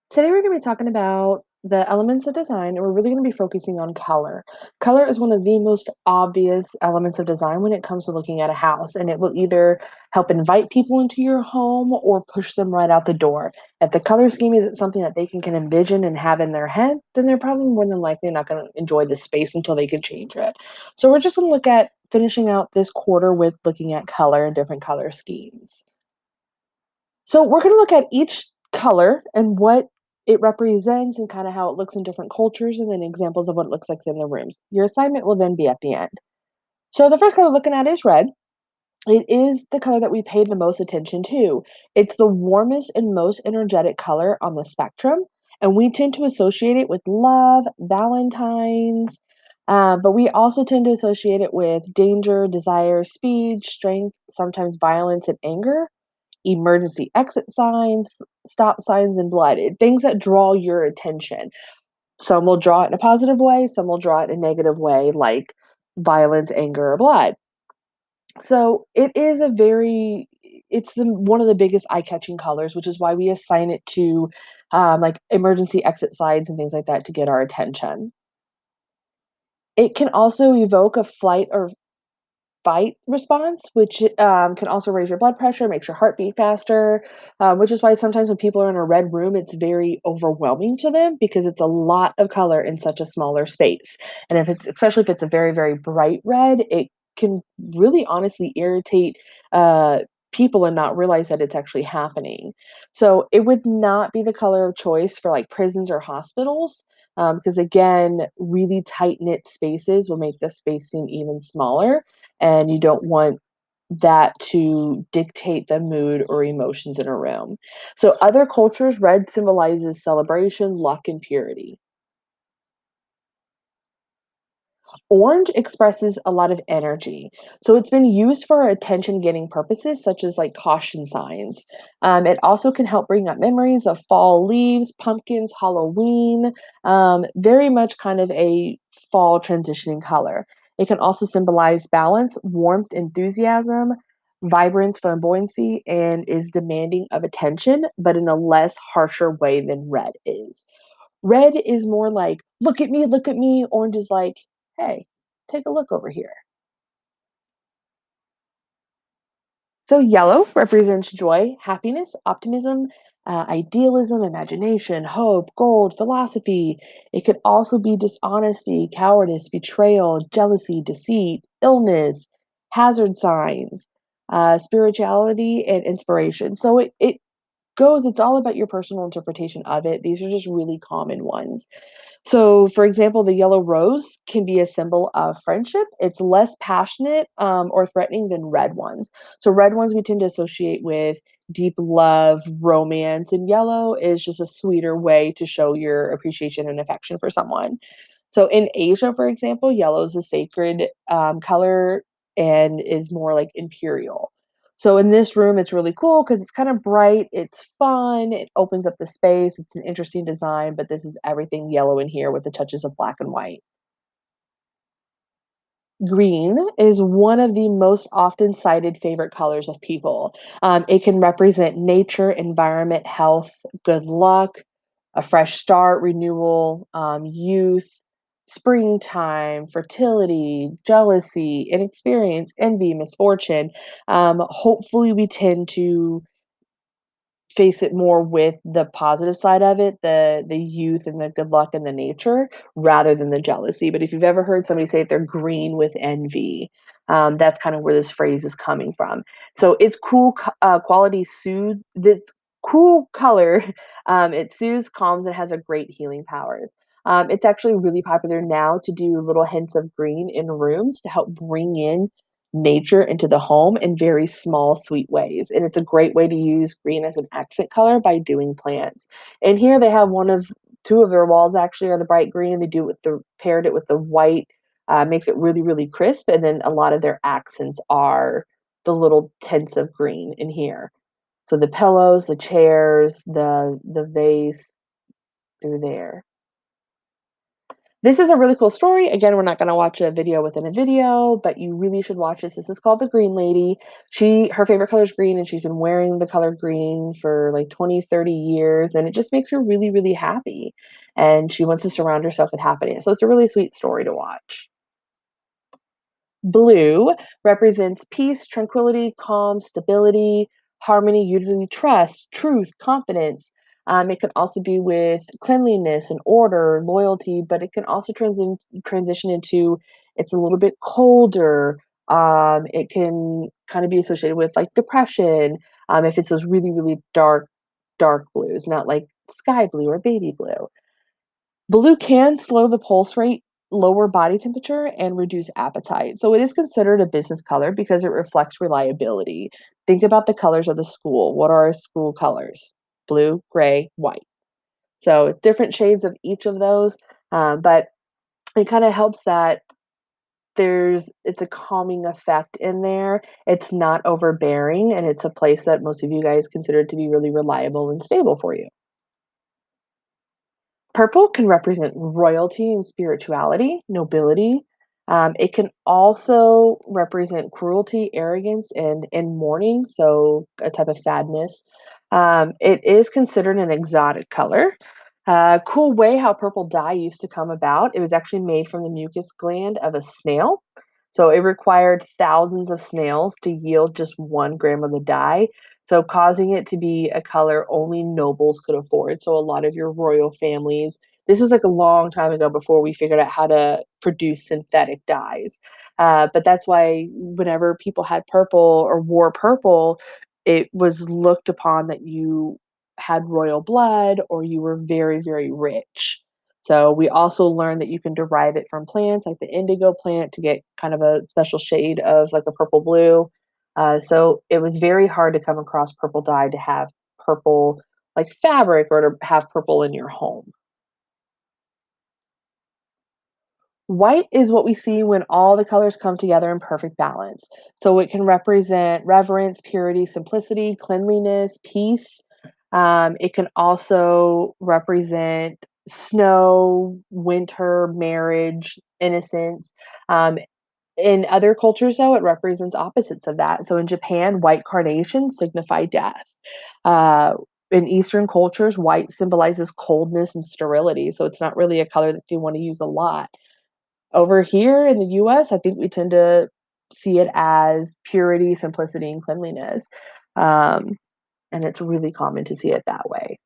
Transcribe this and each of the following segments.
Today we're going to be talking about the elements of design, and we're really going to be focusing on color. Color is one of the most obvious elements of design when it comes to looking at a house, and it will either help invite people into your home or push them right out the door. If the color scheme isn't something that they can envision and have in their head, then they're probably more than likely not going to enjoy the space until they can change it. So we're just going to look at finishing out this quarter with looking at color and different color schemes. So we're going to look at each color and what it represents and kind of how it looks in different cultures and then examples of what it looks like in the rooms. Your assignment will then be at the end. So the first color we're looking at is red. It is the color that we paid the most attention to. It's the warmest and most energetic color on the spectrum, and we tend to associate it with love, Valentine's, but we also tend to associate it with danger, desire, speed, strength, sometimes violence and anger, emergency exit signs, stop signs, and blood. Things that draw your attention. Some will draw it in a positive way, some will draw it in a negative way, like violence, anger, or blood. So it is a very it's the one of the biggest eye-catching colors, which is why we assign it to like emergency exit signs and things like that to get our attention. It can also evoke a flight or fight response, which can also raise your blood pressure, makes your heart beat faster, which is why sometimes when people are in a red room, it's very overwhelming to them because it's a lot of color in such a smaller space. And if it's especially if it's a very, very bright red, it can really honestly irritate uh, people and not realize that it's actually happening. So it would not be the color of choice for like prisons or hospitals. Because again, really tight knit spaces will make the space seem even smaller, and you don't want that to dictate the mood or emotions in a room. So, other cultures, red symbolizes celebration, luck, and purity. Orange expresses a lot of energy. So, it's been used for attention getting purposes, such as like caution signs. It also can help bring up memories of fall leaves, pumpkins, Halloween, very much kind of a fall transitioning color. It can also symbolize balance, warmth, enthusiasm, vibrance, flamboyancy, and is demanding of attention, but in a less harsher way than red is. Red is more like, look at me, look at me. Orange is like, hey, take a look over here. So, yellow represents joy, happiness, optimism, idealism, imagination, hope, gold, philosophy. It could also be dishonesty, cowardice, betrayal, jealousy, deceit, illness, hazard signs, spirituality, and inspiration. So, it goes, it's all about your personal interpretation of it. These are just really common ones. So, for example, the yellow rose can be a symbol of friendship. It's less passionate or threatening than red ones. So, red ones we tend to associate with deep love, romance, and yellow is just a sweeter way to show your appreciation and affection for someone. So, in Asia, for example, yellow is a sacred color and is more like imperial. So in this room, it's really cool because it's kind of bright, it's fun, it opens up the space, it's an interesting design, but this is everything yellow in here with the touches of black and white. Green is one of the most often cited favorite colors of people. It can represent nature, environment, health, good luck, a fresh start, renewal, youth, springtime, fertility, jealousy, inexperience, envy, misfortune. Hopefully, we tend to face it more with the positive side of it, the youth and the good luck and the nature, rather than the jealousy. But if you've ever heard somebody say they're green with envy, that's kind of where this phrase is coming from. So it's cool quality soothe this cool color. It soothes, calms, and has a great healing powers. It's actually really popular now to do little hints of green in rooms to help bring in nature into the home in very small, sweet ways. And it's a great way to use green as an accent color by doing plants. And here they have two of their walls actually are the bright green. They do it with the paired it with the white, makes it really, really crisp. And then a lot of their accents are the little tints of green in here. So the pillows, the chairs, the vase through there. This is a really cool story. Again, we're not gonna watch a video within a video, but you really should watch this. This is called The Green Lady. Her favorite color is green, and she's been wearing the color green for like 20, 30 years, and it just makes her really, really happy. And she wants to surround herself with happiness. So it's a really sweet story to watch. Blue represents peace, tranquility, calm, stability, harmony, unity, trust, truth, confidence. It can also be with cleanliness and order, loyalty, but it can also transition into it's a little bit colder. It can kind of be associated with like depression. If it's those really, really dark, dark blues, not like sky blue or baby blue. Blue can slow the pulse rate, lower body temperature, and reduce appetite. So it is considered a business color because it reflects reliability. Think about the colors of the school. What are our school colors? Blue, gray, white. So different shades of each of those, but it kind of helps that it's a calming effect in there. It's not overbearing, and it's a place that most of you guys consider to be really reliable and stable for you. Purple can represent royalty and spirituality, nobility. It can also represent cruelty, arrogance, and mourning, so a type of sadness. It is considered an exotic color. Cool way how purple dye used to come about. It was actually made from the mucus gland of a snail. So it required thousands of snails to yield just 1 gram of the dye, so causing it to be a color only nobles could afford. So a lot of your royal families, this is like a long time ago before we figured out how to produce synthetic dyes. But that's why whenever people had purple or wore purple, it was looked upon that you had royal blood or you were very, very rich. So we also learned that you can derive it from plants like the indigo plant to get kind of a special shade of like a purple blue. So it was very hard to come across purple dye to have purple like fabric or to have purple in your home. White is what we see when all the colors come together in perfect balance. So it can represent reverence, purity, simplicity, cleanliness, peace. It can also represent snow, winter, marriage, innocence. Um, in other cultures, though, it represents opposites of that. So in Japan, white carnations signify death. Uh, in Eastern cultures, white symbolizes coldness and sterility. So it's not really a color that you want to use a lot. Over here in the US, I think we tend to see it as purity, simplicity, and cleanliness. Um, and it's really common to see it that way.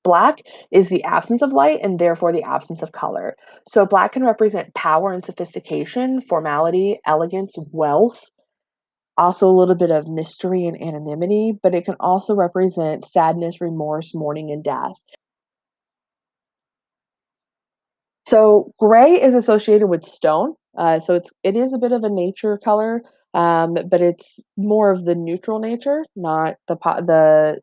Black is the absence of light and therefore the absence of color. So black can represent power and sophistication, formality, elegance, wealth, also a little bit of mystery and anonymity, but it can also represent sadness, remorse, mourning, and death. So gray is associated with stone. So it is a bit of a nature color, but it's more of the neutral nature, not the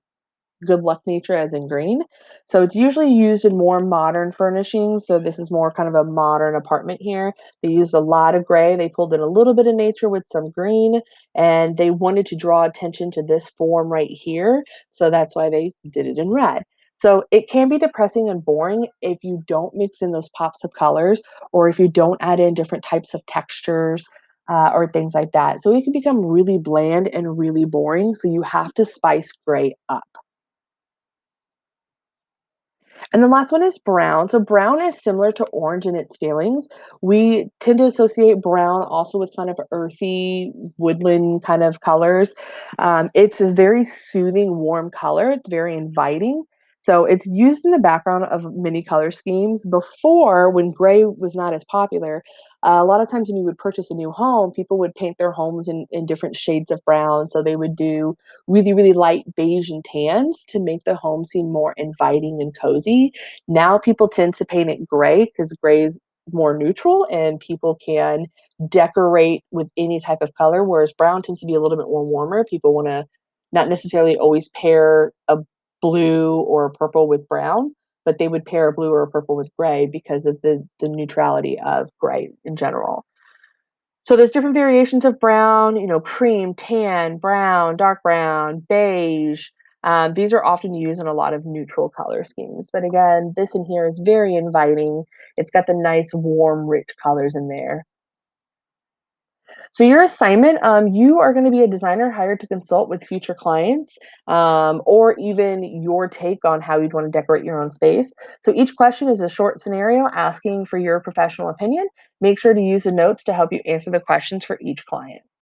good luck nature as in green. So it's usually used in more modern furnishings. So this is more kind of a modern apartment here. They used a lot of gray. They pulled in a little bit of nature with some green, and they wanted to draw attention to this form right here. So that's why they did it in red. So it can be depressing and boring if you don't mix in those pops of colors or if you don't add in different types of textures or things like that. So it can become really bland and really boring. So you have to spice gray up. And the last one is brown. So brown is similar to orange in its feelings. We tend to associate brown also with kind of earthy woodland kind of colors. It's a very soothing, warm color. It's very inviting. So it's used in the background of many color schemes. Before, when gray was not as popular, a lot of times when you would purchase a new home, people would paint their homes in different shades of brown. So they would do really, really light beige and tans to make the home seem more inviting and cozy. Now people tend to paint it gray because gray is more neutral and people can decorate with any type of color, whereas brown tends to be a little bit more warmer. People want to not necessarily always pair a blue or a purple with brown, but they would pair a blue or a purple with gray because of the neutrality of gray in general. So there's different variations of brown, cream, tan, brown, dark brown, beige. These are often used in a lot of neutral color schemes. But again, this in here is very inviting. It's got the nice, warm, rich colors in there. So your assignment, you are going to be a designer hired to consult with future clients, or even your take on how you'd want to decorate your own space. So each question is a short scenario asking for your professional opinion. Make sure to use the notes to help you answer the questions for each client.